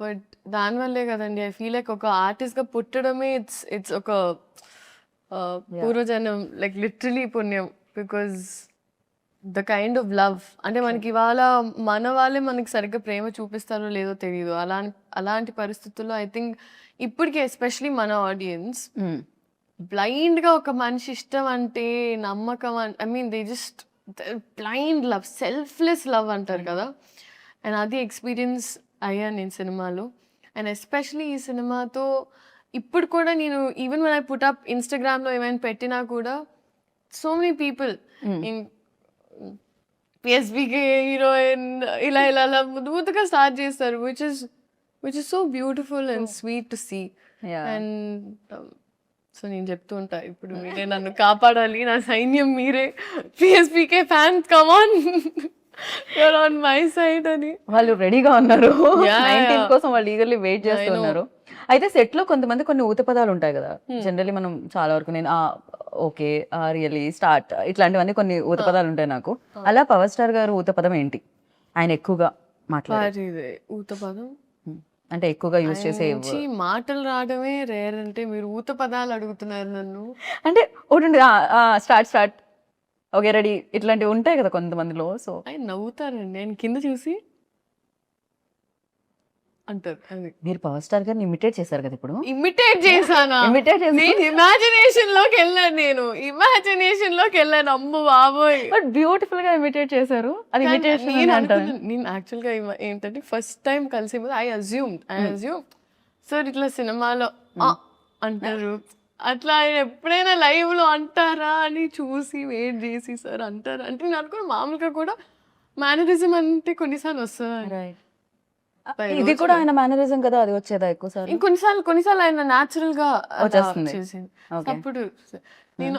But దానివల్లే కదండి I feel like ఒక ఆర్టిస్ట్గా పుట్టడమే ఇట్స్ ఒక పూర్వజన్మ లైక్ లిటరలీ పుణ్యం because the kind of love అంటే మనకి ఇవాళ మన వాళ్ళే మనకి సరిగ్గా ప్రేమ చూపిస్తారో లేదో తెలియదు అలాంటి పరిస్థితుల్లో ఐ థింక్ ఇప్పటికీ ఎస్పెషలీ మన ఆడియన్స్ బ్లైండ్గా ఒక మనిషి ఇష్టం అంటే నమ్మకం I mean they just blind love selfless love అంటారు కదా అండ్ అది ఎక్స్పీరియన్స్ అయ్యాను నేను సినిమాలో అండ్ ఎస్పెషలీ ఈ సినిమాతో ఇప్పుడు కూడా నేను even one I put up ఇన్స్టాగ్రామ్లో ఏమైనా పెట్టినా కూడా so many people in PSBK heroine ఇలా ఇలా ఇలా ముద్దుగా స్టార్ట్ చేస్తారు which is so beautiful and sweet to see and so నేను చెప్తూ ఉంటా ఇప్పుడు మీరే నన్ను కాపాడాలి నా సైన్యం మీరే PSBK fans come on you're on my side అని వాళ్ళు రెడీగా ఉన్నారు 19 కోసం వాళ్ళు ఈగర్లీ వెయిట్ చేస్తున్నారు. అయితే సెట్ లో కొంతమంది కొన్ని ఊత పదాలు ఉంటాయి కదా జనరల్లీ మనం చాలా వరకు నేను ఓకే రియలీ స్టార్ట్ ఇట్లాంటివన్నీ కొన్ని ఊత పదాలు ఉంటాయి నాకు. అలా పవర్ స్టార్ గారు ఊత పదం ఏంటి ఆయన ఎక్కువగా మాట్లాడే ఊత పదం అంటే ఎక్కువగా యూజ్ చేసే మాటలు రావడమే రేర్ అంటే మీరు ఊత పదాలు అడుగుతున్నారు నన్ను అంటే ఒకటి స్టార్ట్ ఓకే రెడీ ఇట్లాంటివి ఉంటాయి కదా కొంతమందిలో. సో ఆయన నవ్వుతారండి నేను కింద చూసి అంటారు అది. మీరు పవర్ స్టార్ గారిని ఇమిటేట్ చేశారు కదా ఇప్పుడు. ఇమిటేట్ చేశానా? ఇమాజినేషన్ లోకి వెళ్ళాను అమ్మ బాబోయ్. బట్ బ్యూటిఫుల్ గా ఇమిటేట్ చేశారు. అది ఇమిటేషన్ నేను యాక్చువల్ గా ఏంటంటే ఫస్ట్ టైం కలిసి ఐ అజ్యూమ్ సార్ ఇట్లా సినిమాలో అంటారు అట్లా ఆయన ఎప్పుడైనా లైవ్ లో అంటారా అని చూసి వెయిట్ చేసి సార్ అంటారా అంటే నేను అనుకున్న మామూలుగా కూడా మేనరిజం అంటే కొన్నిసార్లు వస్తుంది. ఇది కూడా ఆయన మేనరిజం కదా అది వచ్చేదా ఎక్కువ సార్? కొన్నిసార్లు ఆయన న్యాచురల్ గా వచ్చేస్తుంది. అప్పుడు నేను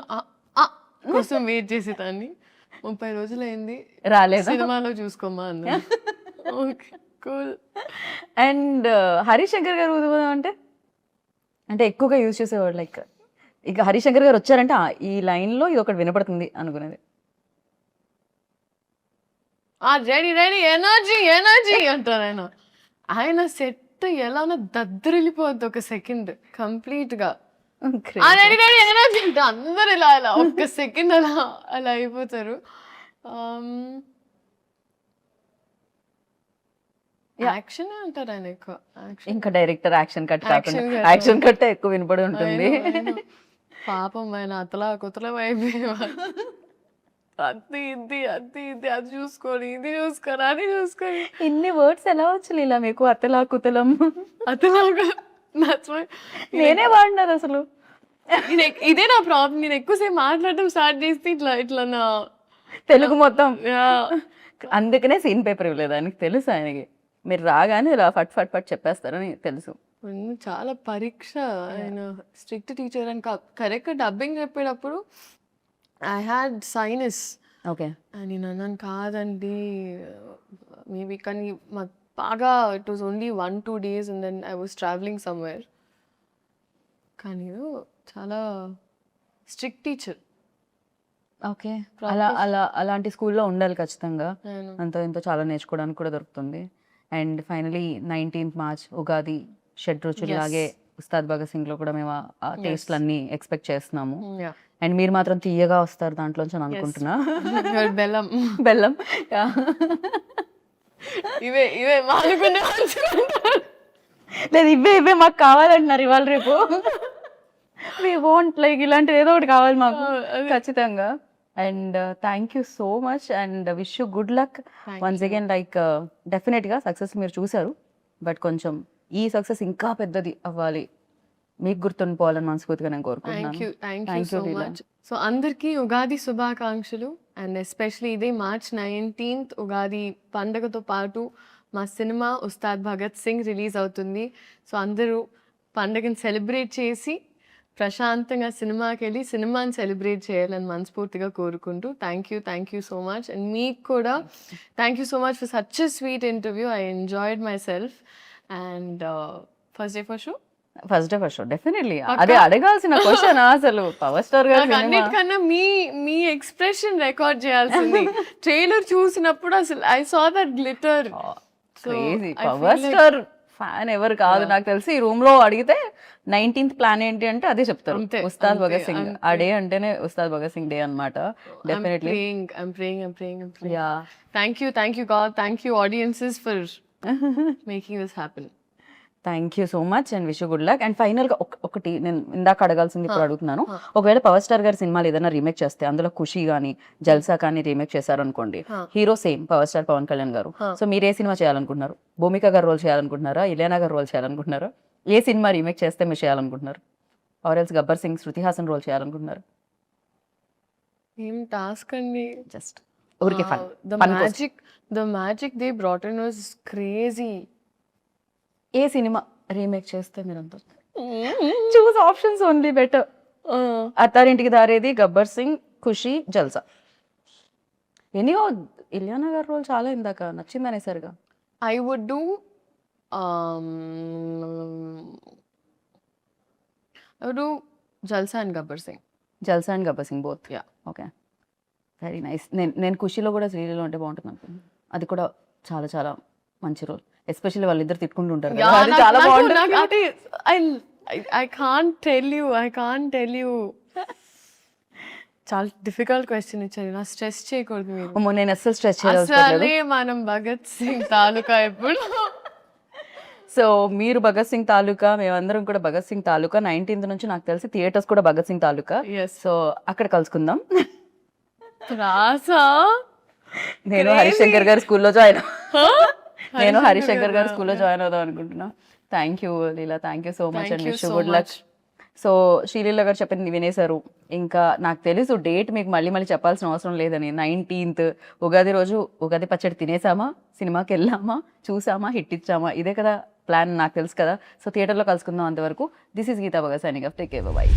కోసం వెయిట్ చేసేదాన్ని 30 రోజులు అయింది రాలేదు సినిమాలో చూసుకోమా అన్న. Okay cool. అండ్ హరిశంకర్ గారు ఊదుబోదాం అంటే ఎక్కువగా యూజ్ చేసేవాడు లైక్ ఇక హరిశంకర్ గారు వచ్చారంటే ఈ లైన్ లో ఇది ఒకటి వినపడుతుంది అనుకునేది. రెడీ రెడీ ఎనర్జీ ఎనర్జీ అంటారు ఆయన సెట్ ఎలా ఉన్నా దద్దరిల్లిపోద్ది ఒక సెకండ్ కంప్లీట్ గా. రెడీ రెడీ ఎనర్జీ అంటే అందరు ఇలా ఇలా ఒక్క సెకండ్ అలా అయిపోతారు. యాక్షన్ అంటారు ఆయన ఎక్కువ. ఇంకా డైరెక్టర్ యాక్షన్ కట్ కాకుండా యాక్షన్ కట్ ఎక్కువ వినపడి ఉంటుంది. పాపం ఆయన అతలా కుతలం అయిపోయేవారు. అది ఇది అది చూసుకొని ఇది చూసుకొని అది చూసుకొని ఇన్ని వర్డ్స్ ఎలా వచ్చి ఇలా మీకు అతలా కుతలం అతలాగా నేనే వాడినారు అసలు. ఇదే నా ప్రాబ్లం. నేను ఎక్కువసేపు మాట్లాడటం స్టార్ట్ చేస్తే ఇట్లా నా తెలుగు మొత్తం. అందుకనే సీన్ పేపర్ ఇవ్వలేదు ఆయనకి తెలుసు. ఆయనకి మీరు రాగానే ఇలా ఫట్ ఫట్ ఫట్ చెప్పేస్తారని తెలుసు. చాలా పరీక్ష. ఆయన స్ట్రిక్ట్ టీచర్ అని కరెక్ట్గా డబ్బింగ్ చెప్పేటప్పుడు ఐ హ్యాడ్ సైనస్. ఓకే. నేను అన్నాను కాదండి మేబీ కానీ మాకు బాగా it was only 1-2 days and then I was travelling somewhere. కానీ చాలా స్ట్రిక్ట్ టీచర్. ఓకే. అలాంటి స్కూల్లో ఉండాలి ఖచ్చితంగా. అంత ఎంతో చాలా నేర్చుకోవడానికి కూడా దొరుకుతుంది. And finally 19th March Ugadi షడ్రుచులు లాగే ఉస్తాద్ భగత్ సింగ్ లో కూడా మేము ఆ టేస్ట్లు అన్ని ఎక్స్పెక్ట్ చేస్తున్నాము. అండ్ మీరు మాత్రం తీయగా వస్తారు దాంట్లోంచి అని అనుకుంటున్నా. బెల్లం బెల్లం ఇవే లేదు ఇవే మాకు కావాలంటున్నారు ఇవాళ రేపు. వి వాంట్ లైక్ ఇలాంటిది ఏదో ఒకటి కావాలి మాకు ఖచ్చితంగా. And thank you so much and wish you good luck once again. Like డెఫినెట్గా సక్సెస్ మీరు చూసారు బట్ కొంచెం ఈ సక్సెస్ ఇంకా పెద్దది అవ్వాలి, మీకు గుర్తుండిపోవాలని మనస్ఫూర్తిగా నేను కోరుకుంటున్నాను. సో అందరికీ ఉగాది శుభాకాంక్షలు. అండ్ ఎస్పెషలీ ఇదే March 19th ఉగాది పండుగతో పాటు మా సినిమా ఉస్తాద్ భగత్ సింగ్ రిలీజ్ అవుతుంది. సో అందరూ పండుగను సెలబ్రేట్ చేసి ప్రశాంతంగా సినిమాకి వెళ్ళి సినిమాని సెలబ్రేట్ చేయాలని మనస్ఫూర్తిగా కోరుకుంటూ thank you so much. And మీకు కూడా thank you so much for such a sweet interview. I enjoyed my self. And first day for show definitely అదే అడగాల్సిన క్వశ్చన్. అసలు పవర్ స్టార్ గారు అన్నిటికన్నా మీ ఎక్స్ప్రెషన్ రికార్డ్ చేయాల్సింది. ట్రైలర్ చూసినప్పుడు అసలు I saw that glitter. Power star fan ఎవరు కాదు నాకు తెలిసి ఈ రూమ్ లో అడిగితే 19th ప్లాన్ ఏంటి అంటే అదే చెప్తారు, అంతే, ఉస్తాద్ అంతే, భగత్ సింగ్. అంతే. ఆ డే అంటేనే ఉస్తాద్ భగత్ సింగ్ డే అన్నమాట. Definitely. I'm praying. Yeah Thank you God, thank you audiences for making this happen. Thank you so much and wish good luck. And final గా ఒకటి నేను ఇందాక అడగాల్సింది ఇప్పుడు అడుగుతున్నాను. ఒకవేళ పవర్ స్టార్ గారి సినిమాలు ఏదైనా రీమేక్ చేస్తే, అందులో ఖుషి కానీ జల్సా కానీ రీమేక్ చేశారనుకోండి, hero same power star Pawan Kalyan garu, so మీరు ఏ సినిమా చేయాలనుకుంటున్నారు? భూమిక గారు రోల్ చేయాలనుకుంటున్నారా, ఇలియానా గారు రోల్ చేయాలనుకుంటున్నారా? ఏ సినిమా రీమేక్ చేస్తే మీరు చేయాలనుకుంటున్నారు? Or else Gabbar Singh, Shruti Haasan role చేయాలనుకుంటున్నారు? ఏం టాస్క్ అండి. జస్ట్ ఊరికే fun. The magic they brought in was crazy. ఏ సినిమా రీమేక్ చేస్తే మీరు అంత choose options only better. Attarintiki Daredi, Gabbar Singh, ఖుషి, జల్సా. ఎనీయో ఇలియానా గారి రోల్ చాలా ఇందాక నచ్చింది అనేసరిగా. I would do Jalsa and Gabbar Singh. Jalsa and Gabbar Singh both. Yeah. Okay, very nice. నేను ఖుషిలో కూడా శ్రీలీలో ఉంటే బాగుంటుంది అనుకున్నాను. అది కూడా చాలా చాలా మంచి రోల్, ఎస్పెషల్లీ వాళ్ళిద్దరు తిట్టుకుంటూ ఉంటారు కదా, అది చాలా బాగుంటుంది. I can't tell you. చాలా డిఫికల్ట్ క్వశ్చన్ ఇచ్చారు, నా స్ట్రెస్ చేయకూడదు మీరు. అమ్మో, నేను అస్సలు స్ట్రెస్ చేయలేదు. అసలే మనం భగత్ సింగ్ తాలూకా ఎప్పుడు. సో మీరు భగత్ సింగ్ తాలూకా, మేమందరం కూడా భగత్ సింగ్ తాలూకా. 19th నుంచి నాకు తెలిసి థియేటర్స్ కూడా భగత్ సింగ్ తాలూకా. Yes. సో అక్కడ కలుసుకుందాం. రాసా నేను హరిశంకర్ గారి స్కూల్లో జాయిన్ అవుదాం అనుకుంటున్నా. Thank you Leela, thank you so much and wish good luck. So Sreeleela గారు చెప్పింది వినేశారు. ఇంకా నాకు తెలుసు డేట్ మీకు మళ్ళీ చెప్పాల్సిన అవసరం లేదని. 19th ఉగాది రోజు ఉగాది పచ్చడి తినేసామా, సినిమాకి వెళ్ళామా, చూసామా, హిట్ ఇచ్చామా, ఇదే కదా ప్లాన్, నాకు తెలుసు కదా. సో థియేటర్లో కలుసుకుందాం. అంతవరకు this is Geetha Bhagat signing off. Take care, by.